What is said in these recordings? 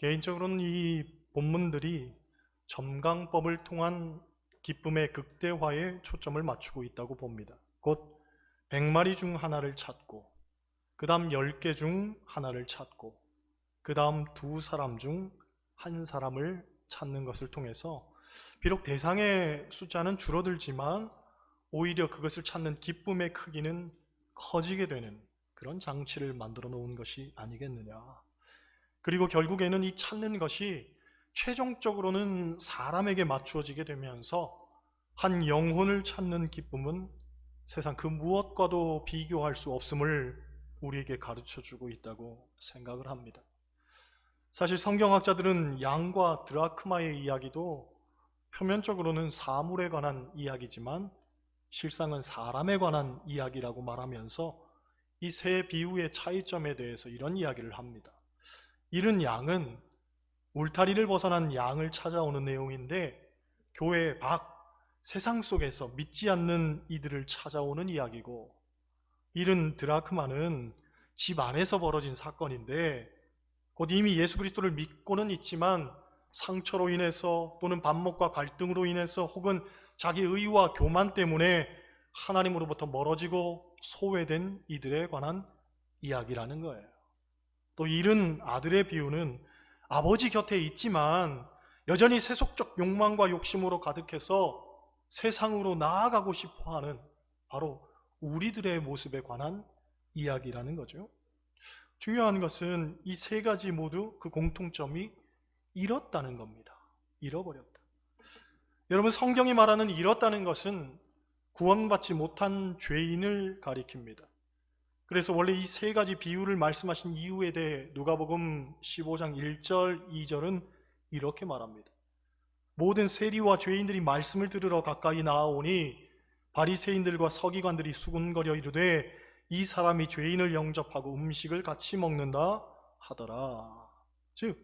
개인적으로는 이 본문들이 점강법을 통한 기쁨의 극대화에 초점을 맞추고 있다고 봅니다. 곧 100마리 중 하나를 찾고, 그 다음 10개 중 하나를 찾고, 그 다음 2사람 중 한 사람을 찾는 것을 통해서 비록 대상의 숫자는 줄어들지만 오히려 그것을 찾는 기쁨의 크기는 커지게 되는 그런 장치를 만들어 놓은 것이 아니겠느냐. 그리고 결국에는 이 찾는 것이 최종적으로는 사람에게 맞추어지게 되면서 한 영혼을 찾는 기쁨은 세상 그 무엇과도 비교할 수 없음을 우리에게 가르쳐 주고 있다고 생각을 합니다. 사실 성경학자들은 양과 드라크마의 이야기도 표면적으로는 사물에 관한 이야기지만 실상은 사람에 관한 이야기라고 말하면서 이 세 비유의 차이점에 대해서 이런 이야기를 합니다. 잃은 양은 울타리를 벗어난 양을 찾아오는 내용인데, 교회 밖 세상 속에서 믿지 않는 이들을 찾아오는 이야기고, 잃은 드라크마는 집 안에서 벌어진 사건인데 곧 이미 예수 그리스도를 믿고는 있지만 상처로 인해서 또는 반목과 갈등으로 인해서 혹은 자기 의와 교만 때문에 하나님으로부터 멀어지고 소외된 이들에 관한 이야기라는 거예요. 또 잃은 아들의 비유는 아버지 곁에 있지만 여전히 세속적 욕망과 욕심으로 가득해서 세상으로 나아가고 싶어하는 바로 우리들의 모습에 관한 이야기라는 거죠. 중요한 것은 이 세 가지 모두 그 공통점이 잃었다는 겁니다. 잃어버렸다. 여러분, 성경이 말하는 잃었다는 것은 구원받지 못한 죄인을 가리킵니다. 그래서 원래 이 세 가지 비유를 말씀하신 이유에 대해 누가복음 15장 1절, 2절은 이렇게 말합니다. 모든 세리와 죄인들이 말씀을 들으러 가까이 나아오니 바리새인들과 서기관들이 수군거려 이르되 이 사람이 죄인을 영접하고 음식을 같이 먹는다 하더라. 즉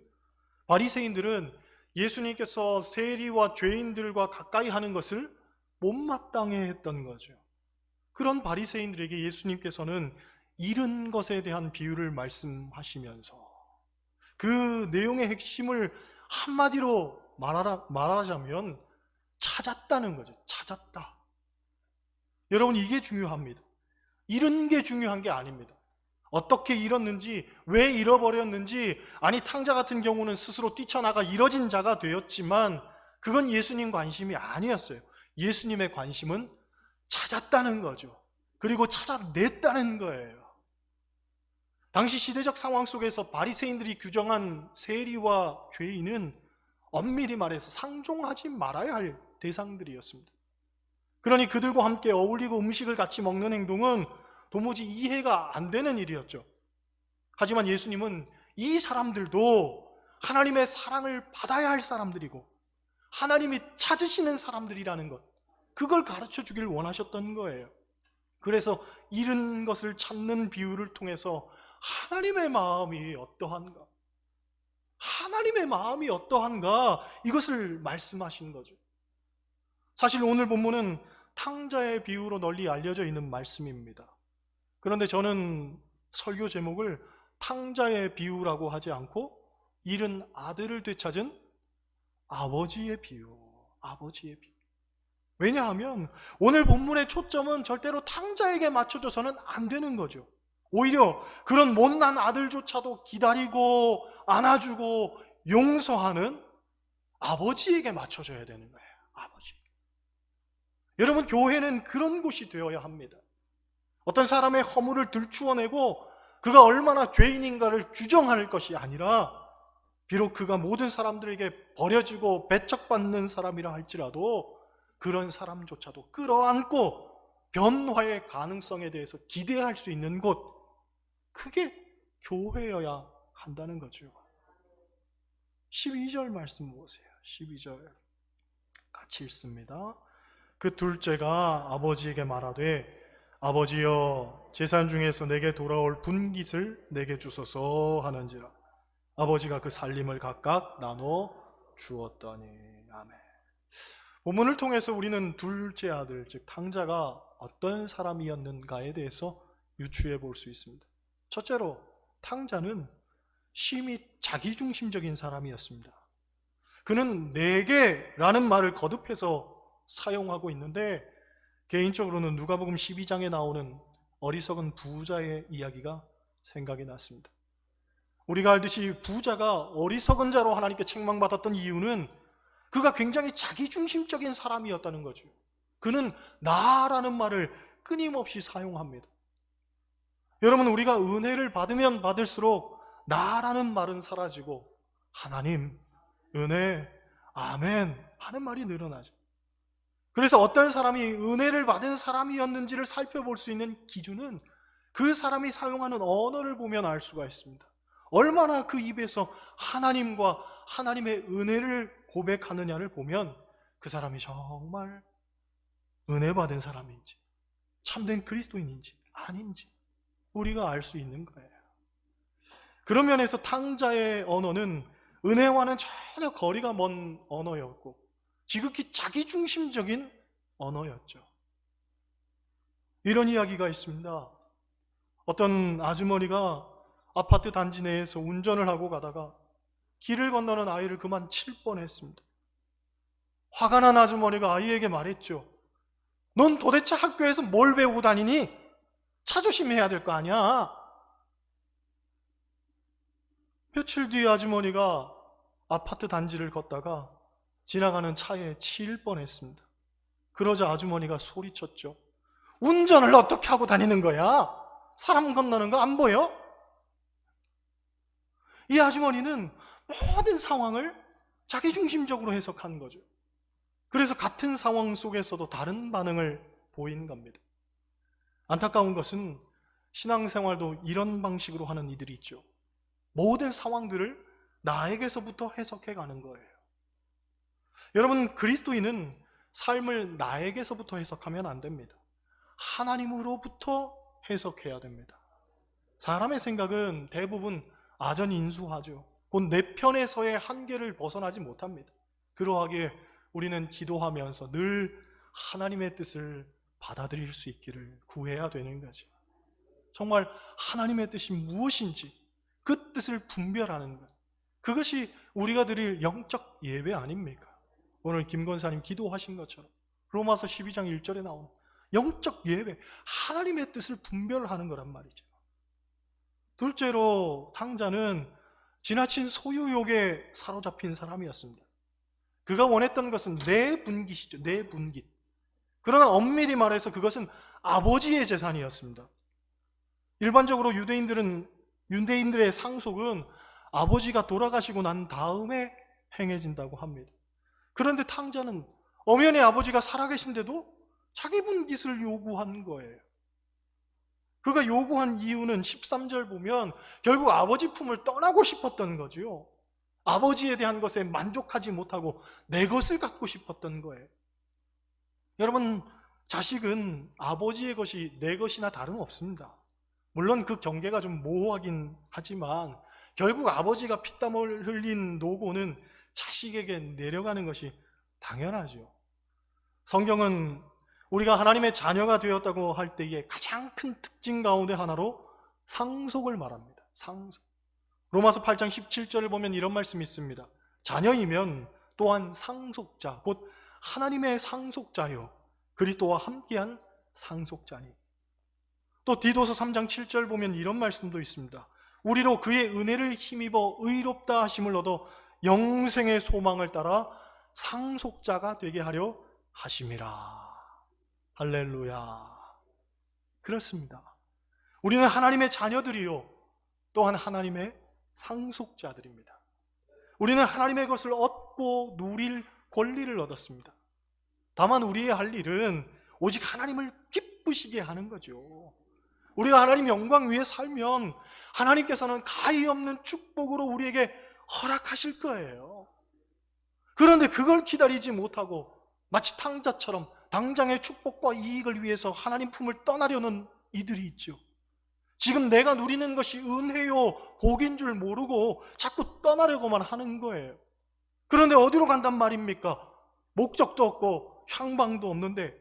바리새인들은 예수님께서 세리와 죄인들과 가까이 하는 것을 못마땅해 했던 거죠. 그런 바리새인들에게 예수님께서는 잃은 것에 대한 비유를 말씀하시면서 그 내용의 핵심을 한마디로 말하자면 찾았다는 거죠. 찾았다. 여러분, 이게 중요합니다. 잃은 게 중요한 게 아닙니다. 어떻게 잃었는지, 왜 잃어버렸는지, 아니 탕자 같은 경우는 스스로 뛰쳐나가 잃어진 자가 되었지만 그건 예수님 관심이 아니었어요. 예수님의 관심은 찾았다는 거죠. 그리고 찾아냈다는 거예요. 당시 시대적 상황 속에서 바리새인들이 규정한 세리와 죄인은 엄밀히 말해서 상종하지 말아야 할 대상들이었습니다. 그러니 그들과 함께 어울리고 음식을 같이 먹는 행동은 도무지 이해가 안 되는 일이었죠. 하지만 예수님은 이 사람들도 하나님의 사랑을 받아야 할 사람들이고 하나님이 찾으시는 사람들이라는 것, 그걸 가르쳐 주길 원하셨던 거예요. 그래서 잃은 것을 찾는 비유를 통해서 하나님의 마음이 어떠한가, 하나님의 마음이 어떠한가, 이것을 말씀하신 거죠. 사실 오늘 본문은 탕자의 비유로 널리 알려져 있는 말씀입니다. 그런데 저는 설교 제목을 탕자의 비유라고 하지 않고 잃은 아들을 되찾은 아버지의 비유, 아버지의 비유. 왜냐하면 오늘 본문의 초점은 절대로 탕자에게 맞춰져서는 안 되는 거죠. 오히려 그런 못난 아들조차도 기다리고 안아주고 용서하는 아버지에게 맞춰져야 되는 거예요. 아버지. 여러분, 교회는 그런 곳이 되어야 합니다. 어떤 사람의 허물을 들추어내고 그가 얼마나 죄인인가를 규정할 것이 아니라, 비록 그가 모든 사람들에게 버려지고 배척받는 사람이라 할지라도 그런 사람조차도 끌어안고 변화의 가능성에 대해서 기대할 수 있는 곳, 그게 교회여야 한다는 거죠. 12절 말씀 보세요. 12절 같이 읽습니다. 그 둘째가 아버지에게 말하되 아버지여, 재산 중에서 내게 돌아올 분깃을 내게 주소서 하는지라. 아버지가 그 살림을 각각 나눠 주었더니. 아멘. 본문을 통해서 우리는 둘째 아들, 즉 탕자가 어떤 사람이었는가에 대해서 유추해 볼 수 있습니다. 첫째로 탕자는 심히 자기중심적인 사람이었습니다. 그는 내게라는 말을 거듭해서 사용하고 있는데, 개인적으로는 누가복음 12장에 나오는 어리석은 부자의 이야기가 생각이 났습니다. 우리가 알듯이 부자가 어리석은 자로 하나님께 책망받았던 이유는 그가 굉장히 자기중심적인 사람이었다는 거죠. 그는 나라는 말을 끊임없이 사용합니다. 여러분, 우리가 은혜를 받으면 받을수록 나라는 말은 사라지고 하나님, 은혜, 아멘 하는 말이 늘어나죠. 그래서 어떤 사람이 은혜를 받은 사람이었는지를 살펴볼 수 있는 기준은 그 사람이 사용하는 언어를 보면 알 수가 있습니다. 얼마나 그 입에서 하나님과 하나님의 은혜를 고백하느냐를 보면 그 사람이 정말 은혜 받은 사람인지 참된 그리스도인인지 아닌지 우리가 알 수 있는 거예요. 그런 면에서 탕자의 언어는 은혜와는 전혀 거리가 먼 언어였고 지극히 자기중심적인 언어였죠. 이런 이야기가 있습니다. 어떤 아주머니가 아파트 단지 내에서 운전을 하고 가다가 길을 건너는 아이를 그만 칠 뻔했습니다. 화가 난 아주머니가 아이에게 말했죠. 넌 도대체 학교에서 뭘 배우고 다니니? 차 조심해야 될 거 아니야. 며칠 뒤에 아주머니가 아파트 단지를 걷다가 지나가는 차에 치일 뻔했습니다. 그러자 아주머니가 소리쳤죠. 운전을 어떻게 하고 다니는 거야? 사람 건너는 거 안 보여? 이 아주머니는 모든 상황을 자기중심적으로 해석한 거죠. 그래서 같은 상황 속에서도 다른 반응을 보인 겁니다. 안타까운 것은 신앙생활도 이런 방식으로 하는 이들이 있죠. 모든 상황들을 나에게서부터 해석해가는 거예요. 여러분, 그리스도인은 삶을 나에게서부터 해석하면 안 됩니다. 하나님으로부터 해석해야 됩니다. 사람의 생각은 대부분 아전인수하죠. 곧 내 편에서의 한계를 벗어나지 못합니다. 그러하기에 우리는 기도하면서 늘 하나님의 뜻을 받아들일 수 있기를 구해야 되는 거죠. 정말 하나님의 뜻이 무엇인지 그 뜻을 분별하는 것, 그것이 우리가 드릴 영적 예배 아닙니까? 오늘 김 권사님 기도하신 것처럼 로마서 12장 1절에 나오는 영적 예배, 하나님의 뜻을 분별하는 거란 말이죠. 둘째로 탕자는 지나친 소유욕에 사로잡힌 사람이었습니다. 그가 원했던 것은 내분깃이죠. 내분깃. 그러나 엄밀히 말해서 그것은 아버지의 재산이었습니다. 일반적으로 유대인들의 상속은 아버지가 돌아가시고 난 다음에 행해진다고 합니다. 그런데 탕자는 엄연히 아버지가 살아계신데도 자기 분깃을 요구한 거예요. 그가 요구한 이유는 13절 보면 결국 아버지 품을 떠나고 싶었던 거죠. 아버지에 대한 것에 만족하지 못하고 내 것을 갖고 싶었던 거예요. 여러분, 자식은 아버지의 것이 내 것이나 다름없습니다. 물론 그 경계가 좀 모호하긴 하지만 결국 아버지가 피땀을 흘린 노고는 자식에게 내려가는 것이 당연하죠. 성경은 우리가 하나님의 자녀가 되었다고 할 때의 가장 큰 특징 가운데 하나로 상속을 말합니다. 상속. 로마서 8장 17절을 보면 이런 말씀이 있습니다. 자녀이면 또한 상속자, 곧 하나님의 상속자요 그리스도와 함께한 상속자니. 또 디도서 3장 7절 보면 이런 말씀도 있습니다. 우리로 그의 은혜를 힘입어 의롭다 하심을 얻어 영생의 소망을 따라 상속자가 되게 하려 하심이라. 할렐루야. 그렇습니다. 우리는 하나님의 자녀들이요 또한 하나님의 상속자들입니다. 우리는 하나님의 것을 얻고 누릴 권리를 얻었습니다. 다만 우리의 할 일은 오직 하나님을 기쁘시게 하는 거죠. 우리가 하나님 영광 위에 살면 하나님께서는 가히 없는 축복으로 우리에게 허락하실 거예요. 그런데 그걸 기다리지 못하고 마치 탕자처럼 당장의 축복과 이익을 위해서 하나님 품을 떠나려는 이들이 있죠. 지금 내가 누리는 것이 은혜요 복인 줄 모르고 자꾸 떠나려고만 하는 거예요. 그런데 어디로 간단 말입니까? 목적도 없고 향방도 없는데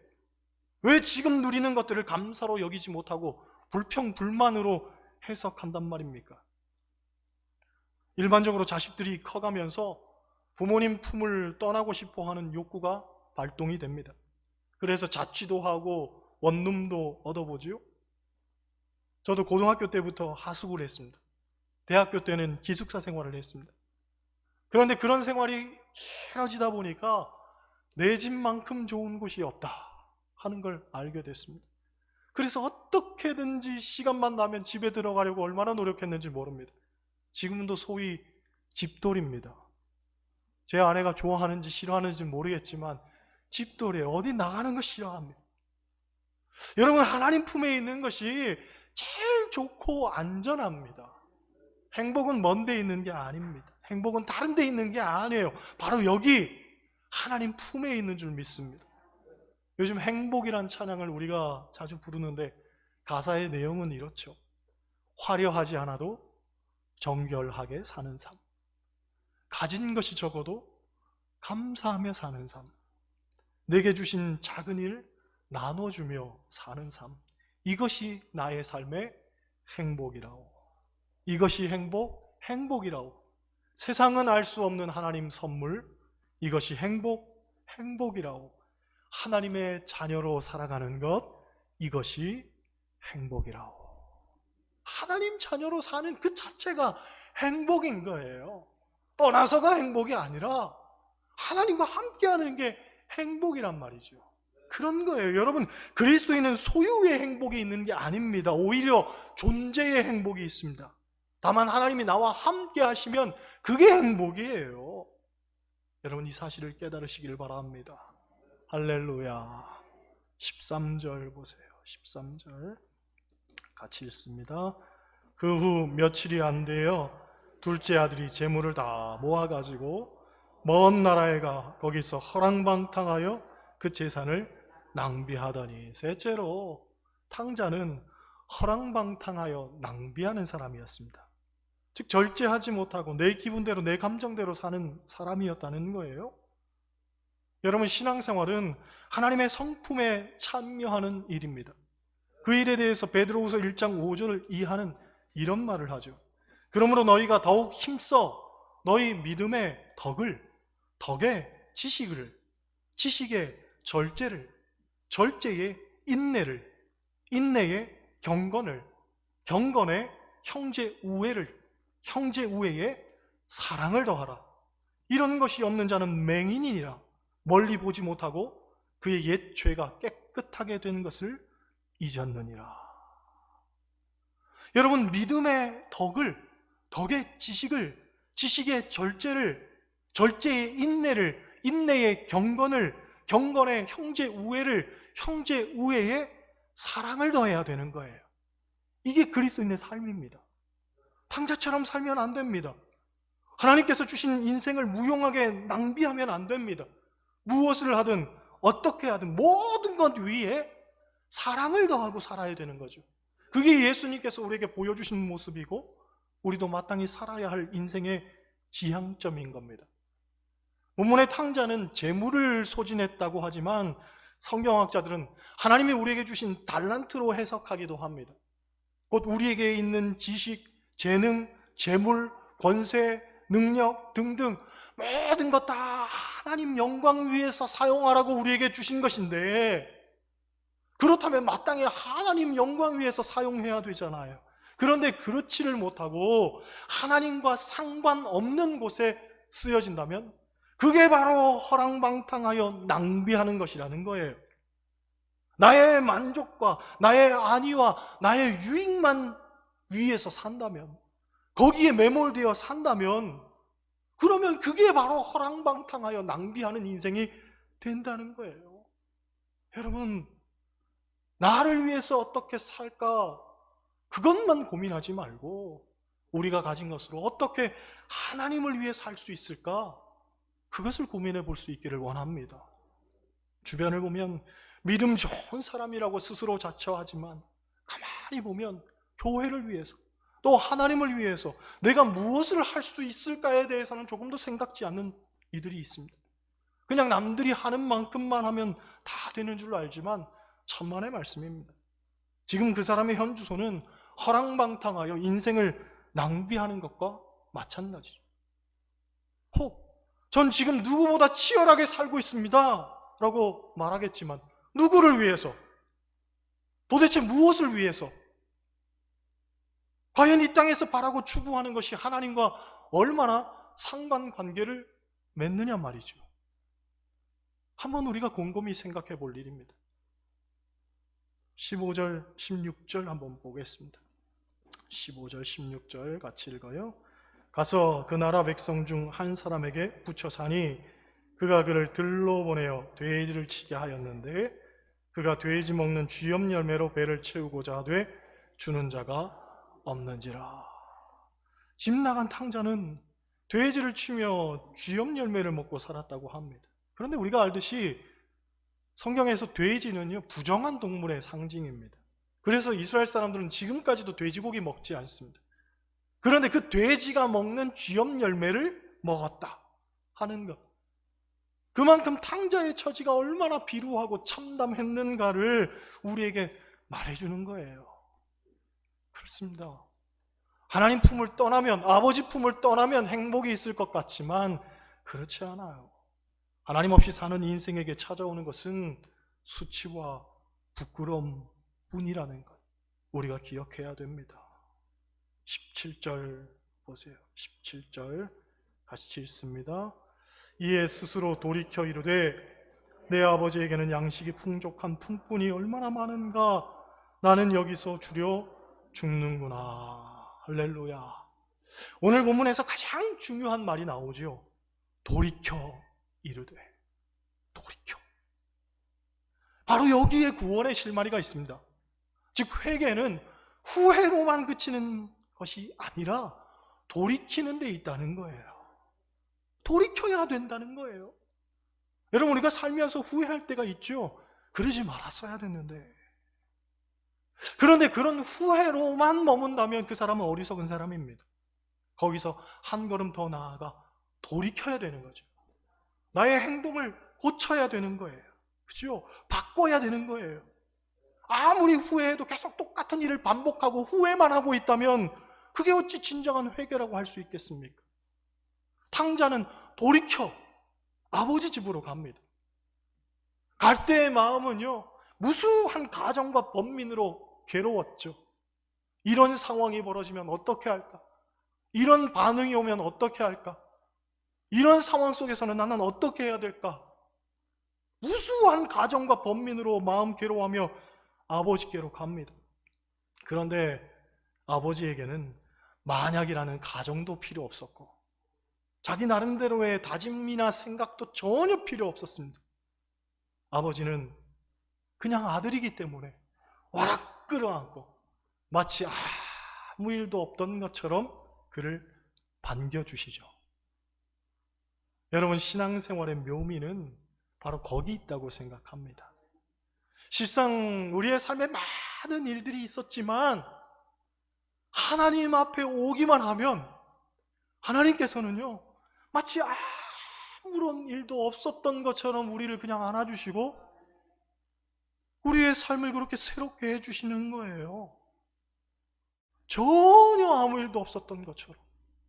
왜 지금 누리는 것들을 감사로 여기지 못하고 불평불만으로 해석한단 말입니까? 일반적으로 자식들이 커가면서 부모님 품을 떠나고 싶어 하는 욕구가 발동이 됩니다. 그래서 자취도 하고 원룸도 얻어보지요. 저도 고등학교 때부터 하숙을 했습니다. 대학교 때는 기숙사 생활을 했습니다. 그런데 그런 생활이 길어지다 보니까 내 집만큼 좋은 곳이 없다 하는 걸 알게 됐습니다. 그래서 어떻게든지 시간만 나면 집에 들어가려고 얼마나 노력했는지 모릅니다. 지금도 소위 집돌이입니다. 제 아내가 좋아하는지 싫어하는지 모르겠지만 집돌이에요. 어디 나가는 거 싫어합니다. 여러분, 하나님 품에 있는 것이 제일 좋고 안전합니다. 행복은 먼 데 있는 게 아닙니다. 행복은 다른 데 있는 게 아니에요. 바로 여기 하나님 품에 있는 줄 믿습니다. 요즘 행복이란 찬양을 우리가 자주 부르는데 가사의 내용은 이렇죠. 화려하지 않아도 정결하게 사는 삶, 가진 것이 적어도 감사하며 사는 삶, 내게 주신 작은 일 나눠주며 사는 삶, 이것이 나의 삶의 행복이라오. 이것이 행복이라오. 세상은 알 수 없는 하나님 선물, 이것이 행복이라오. 하나님의 자녀로 살아가는 것, 이것이 행복이라오. 하나님 자녀로 사는 그 자체가 행복인 거예요. 떠나서가 행복이 아니라 하나님과 함께하는 게 행복이란 말이죠. 그런 거예요. 여러분, 그리스도인은 소유의 행복이 있는 게 아닙니다. 오히려 존재의 행복이 있습니다. 다만 하나님이 나와 함께 하시면 그게 행복이에요. 여러분, 이 사실을 깨달으시길 바랍니다. 할렐루야. 13절 보세요. 13절 같이 읽습니다. 그 후 며칠이 안 되어 둘째 아들이 재물을 다 모아가지고 먼 나라에 가 거기서 허랑방탕하여 그 재산을 낭비하더니, 셋째로 탕자는 허랑방탕하여 낭비하는 사람이었습니다. 즉 절제하지 못하고 내 기분대로 내 감정대로 사는 사람이었다는 거예요. 여러분, 신앙생활은 하나님의 성품에 참여하는 일입니다. 그 일에 대해서 베드로후서 1장 5절을 이해하는 이런 말을 하죠. 그러므로 너희가 더욱 힘써 너희 믿음의 덕의 지식을, 지식의 절제를, 절제의 인내를, 인내의 경건을, 경건의 형제 우애를, 형제 우애의 사랑을 더하라. 이런 것이 없는 자는 맹인이니라. 멀리 보지 못하고 그의 옛 죄가 깨끗하게 된 것을 잊었느니라. 여러분, 믿음의 덕의 지식을, 지식의 절제를, 절제의 인내를, 인내의 경건을, 경건의 형제 우애를, 형제 우애의 사랑을 더해야 되는 거예요. 이게 그리스도인의 삶입니다. 탕자처럼 살면 안 됩니다. 하나님께서 주신 인생을 무용하게 낭비하면 안 됩니다. 무엇을 하든 어떻게 하든 모든 것 위에 사랑을 더하고 살아야 되는 거죠. 그게 예수님께서 우리에게 보여주신 모습이고 우리도 마땅히 살아야 할 인생의 지향점인 겁니다. 본문의 탕자는 재물을 소진했다고 하지만 성경학자들은 하나님이 우리에게 주신 달란트로 해석하기도 합니다. 곧 우리에게 있는 지식, 재능, 재물, 권세, 능력 등등 모든 것 다 하나님 영광 위해서 사용하라고 우리에게 주신 것인데, 그렇다면 마땅히 하나님 영광 위해서 사용해야 되잖아요. 그런데 그렇지를 못하고 하나님과 상관없는 곳에 쓰여진다면 그게 바로 허랑방탕하여 낭비하는 것이라는 거예요. 나의 만족과 나의 안위와 나의 유익만 위해서 산다면, 거기에 매몰되어 산다면, 그러면 그게 바로 허랑방탕하여 낭비하는 인생이 된다는 거예요. 여러분, 나를 위해서 어떻게 살까? 그것만 고민하지 말고 우리가 가진 것으로 어떻게 하나님을 위해 살 수 있을까? 그것을 고민해 볼 수 있기를 원합니다. 주변을 보면 믿음 좋은 사람이라고 스스로 자처하지만 가만히 보면 교회를 위해서, 또 하나님을 위해서 내가 무엇을 할 수 있을까에 대해서는 조금도 생각지 않는 이들이 있습니다. 그냥 남들이 하는 만큼만 하면 다 되는 줄 알지만 천만의 말씀입니다. 지금 그 사람의 현 주소는 허랑방탕하여 인생을 낭비하는 것과 마찬가지죠. 전 지금 누구보다 치열하게 살고 있습니다 라고 말하겠지만 누구를 위해서? 도대체 무엇을 위해서? 과연 이 땅에서 바라고 추구하는 것이 하나님과 얼마나 상관관계를 맺느냐 말이죠. 한번 우리가 곰곰이 생각해 볼 일입니다. 15절, 16절 한번 보겠습니다. 15절, 16절 같이 읽어요. 가서 그 나라 백성 중 한 사람에게 붙여 사니 그가 그를 들로 보내어 돼지를 치게 하였는데 그가 돼지 먹는 쥐염 열매로 배를 채우고자 하되 주는 자가 없는지라. 집 나간 탕자는 돼지를 치며 쥐염 열매를 먹고 살았다고 합니다. 그런데 우리가 알듯이 성경에서 돼지는요 부정한 동물의 상징입니다. 그래서 이스라엘 사람들은 지금까지도 돼지고기 먹지 않습니다. 그런데 그 돼지가 먹는 쥐염 열매를 먹었다 하는 것, 그만큼 탕자의 처지가 얼마나 비루하고 참담했는가를 우리에게 말해주는 거예요. 그렇습니다. 하나님 품을 떠나면, 아버지 품을 떠나면 행복이 있을 것 같지만 그렇지 않아요. 하나님 없이 사는 인생에게 찾아오는 것은 수치와 부끄러움 뿐이라는 것 우리가 기억해야 됩니다. 17절 보세요. 17절 같이 읽습니다. 이에 스스로 돌이켜 이르되 내 아버지에게는 양식이 풍족한 품꾼이 얼마나 많은가, 나는 여기서 주려 죽는구나. 할렐루야. 오늘 본문에서 가장 중요한 말이 나오죠. 돌이켜 이르되. 돌이켜. 바로 여기에 구원의 실마리가 있습니다. 즉 회개는 후회로만 그치는 것이 아니라 돌이키는 데 있다는 거예요. 돌이켜야 된다는 거예요. 여러분, 우리가 살면서 후회할 때가 있죠. 그러지 말았어야 됐는데. 그런데 그런 후회로만 머문다면 그 사람은 어리석은 사람입니다. 거기서 한 걸음 더 나아가 돌이켜야 되는 거죠. 나의 행동을 고쳐야 되는 거예요. 그죠? 바꿔야 되는 거예요. 아무리 후회해도 계속 똑같은 일을 반복하고 후회만 하고 있다면 그게 어찌 진정한 회개라고 할 수 있겠습니까? 탕자는 돌이켜 아버지 집으로 갑니다. 갈 때의 마음은요, 무수한 가정과 번민으로 괴로웠죠. 이런 상황이 벌어지면 어떻게 할까? 이런 반응이 오면 어떻게 할까? 이런 상황 속에서는 나는 어떻게 해야 될까? 무수한 가정과 번민으로 마음 괴로워하며 아버지께로 갑니다. 그런데 아버지에게는 만약이라는 가정도 필요 없었고 자기 나름대로의 다짐이나 생각도 전혀 필요 없었습니다. 아버지는 그냥 아들이기 때문에 와락 끌어안고 마치 아무 일도 없던 것처럼 그를 반겨주시죠. 여러분, 신앙생활의 묘미는 바로 거기 있다고 생각합니다. 실상 우리의 삶에 많은 일들이 있었지만 하나님 앞에 오기만 하면 하나님께서는요 마치 아무런 일도 없었던 것처럼 우리를 그냥 안아주시고 우리의 삶을 그렇게 새롭게 해주시는 거예요. 전혀 아무 일도 없었던 것처럼.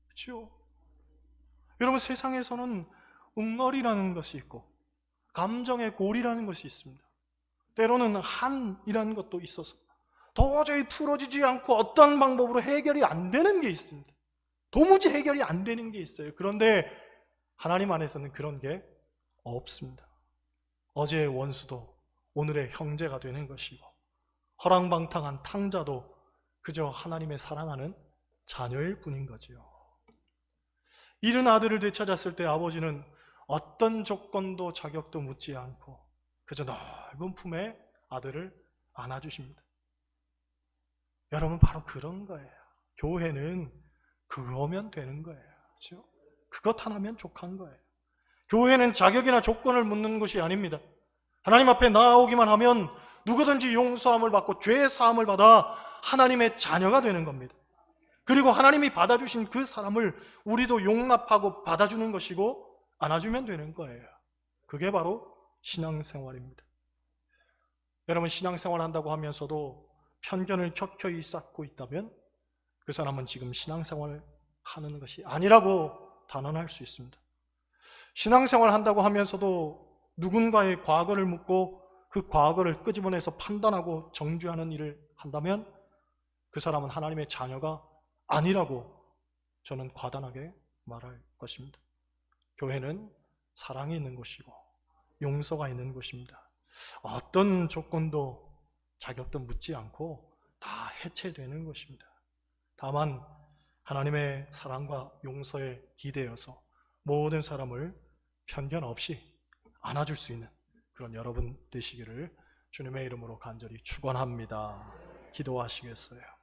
그렇죠? 여러분, 세상에서는 응어리라는 것이 있고 감정의 골이라는 것이 있습니다. 때로는 한이라는 것도 있어서 도저히 풀어지지 않고 어떤 방법으로 해결이 안 되는 게 있습니다. 도무지 해결이 안 되는 게 있어요. 그런데 하나님 안에서는 그런 게 없습니다. 어제의 원수도 오늘의 형제가 되는 것이고 허랑방탕한 탕자도 그저 하나님의 사랑하는 자녀일 뿐인 거지요. 잃은 아들을 되찾았을 때 아버지는 어떤 조건도 자격도 묻지 않고 그저 넓은 품에 아들을 안아주십니다. 여러분, 바로 그런 거예요. 교회는 그거면 되는 거예요. 그렇죠? 그것 하나면 족한 거예요. 교회는 자격이나 조건을 묻는 것이 아닙니다. 하나님 앞에 나아오기만 하면 누구든지 용서함을 받고 죄의 사함을 받아 하나님의 자녀가 되는 겁니다. 그리고 하나님이 받아주신 그 사람을 우리도 용납하고 받아주는 것이고 안아주면 되는 거예요. 그게 바로 신앙생활입니다. 여러분, 신앙생활 한다고 하면서도 편견을 켜켜이 쌓고 있다면 그 사람은 지금 신앙생활 하는 것이 아니라고 단언할 수 있습니다. 신앙생활 한다고 하면서도 누군가의 과거를 묻고 그 과거를 끄집어내서 판단하고 정죄하는 일을 한다면 그 사람은 하나님의 자녀가 아니라고 저는 과단하게 말할 것입니다. 교회는 사랑이 있는 곳이고 용서가 있는 곳입니다. 어떤 조건도 자격도 묻지 않고 다 해체되는 것입니다. 다만 하나님의 사랑과 용서에 기대어서 모든 사람을 편견 없이 안아줄 수 있는 그런 여러분 되시기를 주님의 이름으로 간절히 축원합니다. 기도하시겠어요?